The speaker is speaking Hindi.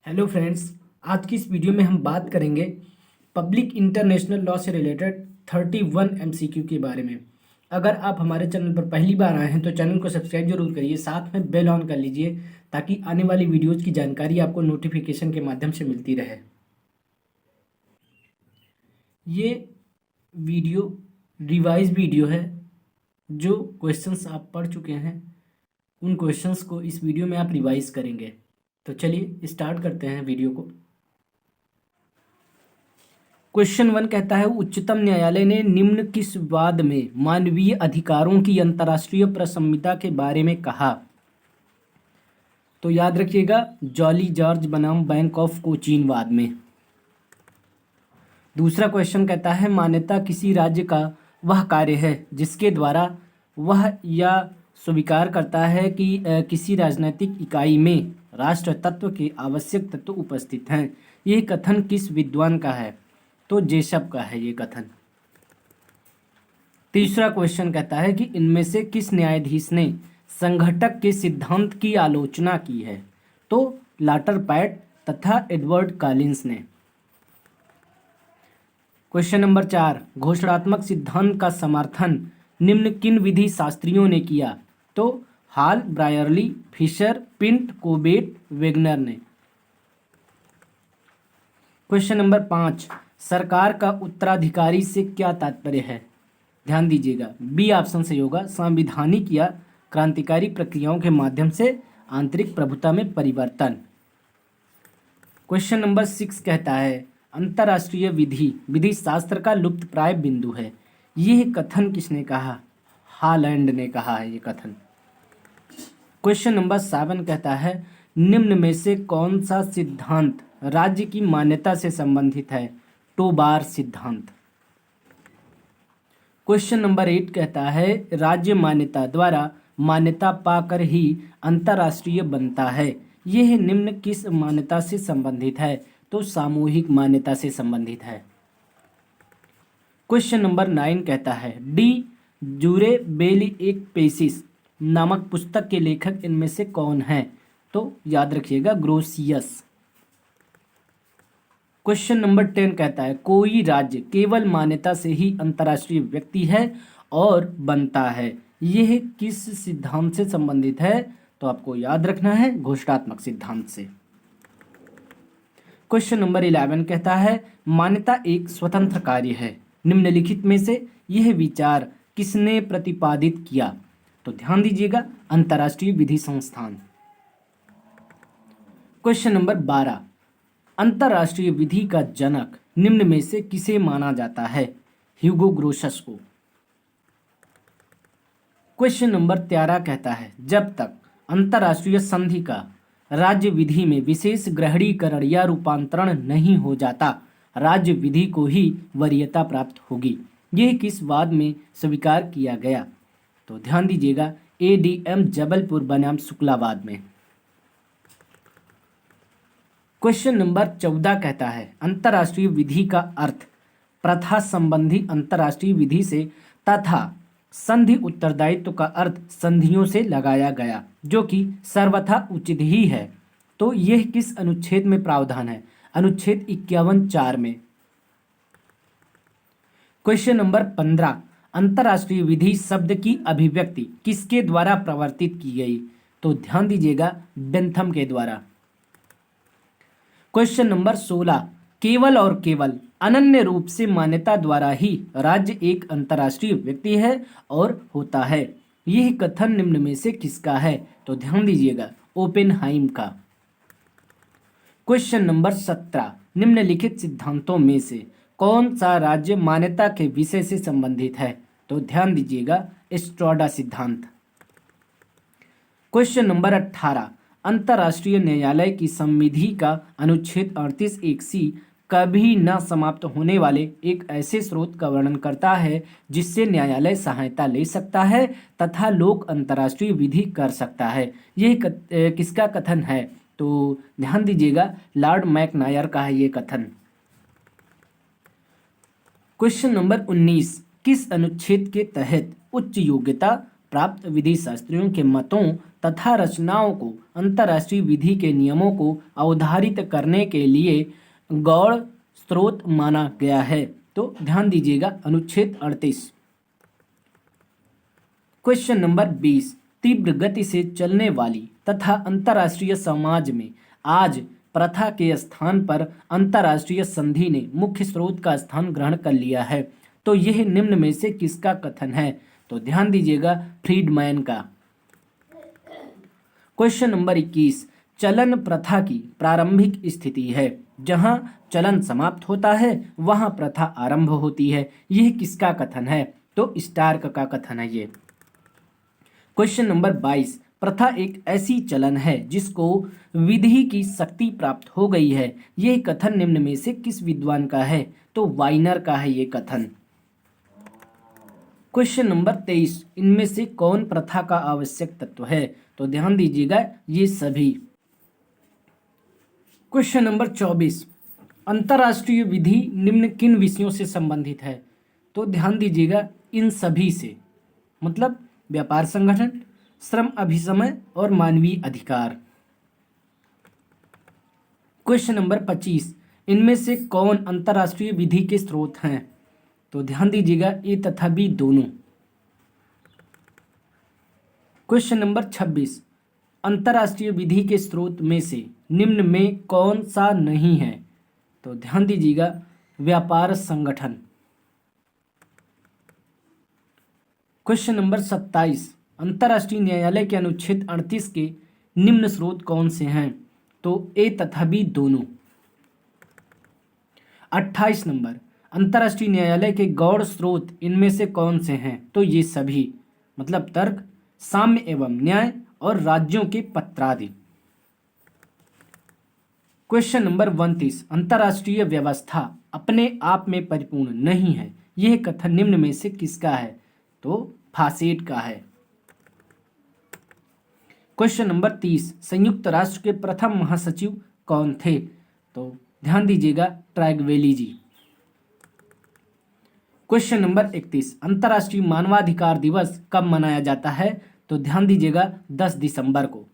Hello friends. आज की इस वीडियो में हम बात करेंगे पब्लिक इंटरनेशनल लॉ से रिलेटेड 31 एमसीक्यू के बारे में। अगर आप हमारे चैनल पर पहली बार आए हैं तो चैनल को सब्सक्राइब जरूर करिए, साथ में बेल ऑन कर लीजिए ताकि आने वाली वीडियोज़ की जानकारी आपको नोटिफिकेशन के माध्यम से मिलती रहे। ये वीडियो रिवाइज वीडियो है। जो क्वेश्चंस आप पढ़ चुके हैं उन क्वेश्चंस को इस वीडियो में आप रिवाइज करेंगे। तो चलिए स्टार्ट करते हैं वीडियो को। क्वेश्चन 1 कहता है, उच्चतम न्यायालय ने निम्न किस वाद में मानवीय अधिकारों की अंतर्राष्ट्रीय प्रसंहिता के बारे में कहा? तो याद रखिएगा, जॉली जॉर्ज बनाम बैंक ऑफ कोचीन वाद में। दूसरा क्वेश्चन कहता है, मान्यता किसी राज्य का वह कार्य है जिसके द्वारा वह या स्वीकार करता है कि किसी राजनीतिक इकाई में राष्ट्र तत्व के आवश्यक तत्व उपस्थित हैं। यह कथन किस विद्वान का है? तो जेसप का है ये कथन। तीसरा क्वेश्चन कहता है कि इनमें से किस न्यायाधीश ने संघटक के सिद्धांत की आलोचना की है? तो लाटर पैट तथा एडवर्ड कॉलिंस ने। क्वेश्चन नंबर 4, घोषणात्मक सिद्धांत का समर्थन निम्न किन विधि शास्त्रियों ने किया? तो हॉल, ब्रायरली, फिशर, पिंट, कोबेट, वेगनर ने। क्वेश्चन नंबर 5, सरकार का उत्तराधिकारी से क्या तात्पर्य है? ध्यान दीजिएगा, बी ऑप्शन से होगा संवैधानिक या क्रांतिकारी प्रक्रियाओं के माध्यम से आंतरिक प्रभुता में परिवर्तन। क्वेश्चन नंबर 6 कहता है, अंतर्राष्ट्रीय विधि विधि शास्त्र का लुप्त प्राय बिंदु है। यह कथन किसने कहा? हॉलैंड ने कहा है ये कथन। क्वेश्चन नंबर 7 कहता है, निम्न में से कौन सा सिद्धांत राज्य की मान्यता से संबंधित है? टोबार सिद्धांत। क्वेश्चन नंबर 8 कहता है, राज्य मान्यता द्वारा मान्यता पाकर ही अंतर्राष्ट्रीय बनता है। यह निम्न किस मान्यता से संबंधित है? तो सामूहिक मान्यता से संबंधित है। क्वेश्चन नंबर 9 कहता है, डी जूरे बेली एक पेसिस नामक पुस्तक के लेखक इनमें से कौन है? तो याद रखिएगा, ग्रोसियस। क्वेश्चन नंबर 10 कहता है, कोई राज्य केवल मान्यता से ही अंतर्राष्ट्रीय व्यक्ति है और बनता है। यह किस सिद्धांत से संबंधित है? तो आपको याद रखना है, घोषणात्मक सिद्धांत से। क्वेश्चन नंबर 11 कहता है, मान्यता एक स्वतंत्र कार्य है। निम्नलिखित में से यह विचार किसने प्रतिपादित किया? तो ध्यान दीजिएगा, अंतर्राष्ट्रीय विधि संस्थान। क्वेश्चन नंबर 12, अंतर्राष्ट्रीय विधि का जनक निम्न में से किसे माना जाता है? ह्यूगो ग्रोसस को। क्वेश्चन नंबर 13 कहता है, जब तक अंतर्राष्ट्रीय संधि का राज्य विधि में विशेष ग्रहणीकरण या रूपांतरण नहीं हो जाता, राज्य विधि को ही वरीयता प्राप्त होगी। यह किस वाद में स्वीकार किया गया? तो ध्यान दीजिएगा, एडीएम जबलपुर बनाम शुक्लावाद में। क्वेश्चन नंबर 14 कहता है, अंतर्राष्ट्रीय विधि का अर्थ प्रथा संबंधी अंतर्राष्ट्रीय विधि से तथा संधि उत्तरदायित्व का अर्थ संधियों से लगाया गया, जो कि सर्वथा उचित ही है। तो यह किस अनुच्छेद में प्रावधान है? अनुच्छेद 51(4) में। क्वेश्चन नंबर 15, अंतर्राष्ट्रीय विधि शब्द की अभिव्यक्ति किसके द्वारा प्रवर्तित की गई? तो ध्यान दीजिएगा, बेंथम के द्वारा। क्वेश्चन नंबर 16, केवल और केवल अनन्य रूप से मान्यता द्वारा ही राज्य एक अंतर्राष्ट्रीय व्यक्ति है और होता है। यह कथन निम्न में से किसका है? तो ध्यान दीजिएगा, ओपेनहाइम का। क्वेश्चन नंबर 17, निम्नलिखित सिद्धांतों में से कौन सा राज्य मान्यता के विषय से संबंधित है? तो ध्यान दीजिएगा, एस्ट्राडा सिद्धांत। क्वेश्चन नंबर 18, अंतर्राष्ट्रीय न्यायालय की संविधि का अनुच्छेद 38(1)(c) कभी न समाप्त होने वाले एक ऐसे स्रोत का वर्णन करता है जिससे न्यायालय सहायता ले सकता है तथा लोक अंतर्राष्ट्रीय विधि कर सकता है। यह किसका कथन है? तो ध्यान दीजिएगा, लॉर्ड मैकनायर का है ये कथन। क्वेश्चन नंबर 19, किस अनुच्छेद के तहत उच्च योग्यता प्राप्त विधि शास्त्रियों के मतों तथा रचनाओं को अंतर्राष्ट्रीय विधि के नियमों को अवधारित करने के लिए गौड़ स्रोत माना गया है। तो ध्यान दीजिएगा अनुच्छेद 38। क्वेश्चन नंबर 20, तीव्र गति से चलने वाली तथा अंतर्राष्ट्रीय समाज में आज प्रथा के स्थान पर अंतर्राष्ट्रीय संधि ने मुख्य स्रोत का स्थान ग्रहण कर लिया है। तो यह निम्न में से किसका कथन है? तो ध्यान दीजिएगा फ्रीडमैन का। क्वेश्चन नंबर 21, चलन प्रथा की प्रारंभिक स्थिति है। जहां चलन समाप्त होता है वहां प्रथा आरंभ होती है। यह किसका कथन है? तो स्टार्क का कथन है ये। क्वेश्चन नंबर 22, प्रथा एक ऐसी चलन है जिसको विधि की शक्ति प्राप्त हो गई है। यह कथन निम्न में से किस विद्वान का है? तो वाइनर का है ये कथन। क्वेश्चन नंबर 23, इनमें से कौन प्रथा का आवश्यक तत्व है? तो ध्यान दीजिएगा ये सभी। क्वेश्चन नंबर 24, अंतर्राष्ट्रीय विधि निम्न किन विषयों से संबंधित है? तो ध्यान दीजिएगा इन सभी से, मतलब व्यापार संगठन, श्रम अभिसमय और मानवीय अधिकार। क्वेश्चन नंबर 25, इनमें से कौन अंतर्राष्ट्रीय विधि के स्रोत हैं? तो ध्यान दीजिएगा ए तथा बी दोनों। क्वेश्चन नंबर 26, अंतर्राष्ट्रीय विधि के स्रोत में से निम्न में कौन सा नहीं है? तो ध्यान दीजिएगा व्यापार संगठन। क्वेश्चन नंबर 27, अंतर्राष्ट्रीय न्यायालय के अनुच्छेद 38 के निम्न स्रोत कौन से हैं? तो ए तथा बी दोनों। 28 नंबर, अंतर्राष्ट्रीय न्यायालय के गौड़ स्रोत इनमें से कौन से हैं? तो ये सभी, मतलब तर्क, साम्य एवं न्याय और राज्यों के पत्रादि। क्वेश्चन नंबर 29, अंतर्राष्ट्रीय व्यवस्था अपने आप में परिपूर्ण नहीं है। यह कथन निम्न में से किसका है? तो फासेट का है। क्वेश्चन नंबर 30, संयुक्त राष्ट्र के प्रथम महासचिव कौन थे? तो ध्यान दीजिएगा ट्रैगवेली जी। क्वेश्चन नंबर 31, अंतर्राष्ट्रीय मानवाधिकार दिवस कब मनाया जाता है? तो ध्यान दीजिएगा 10 दिसंबर को।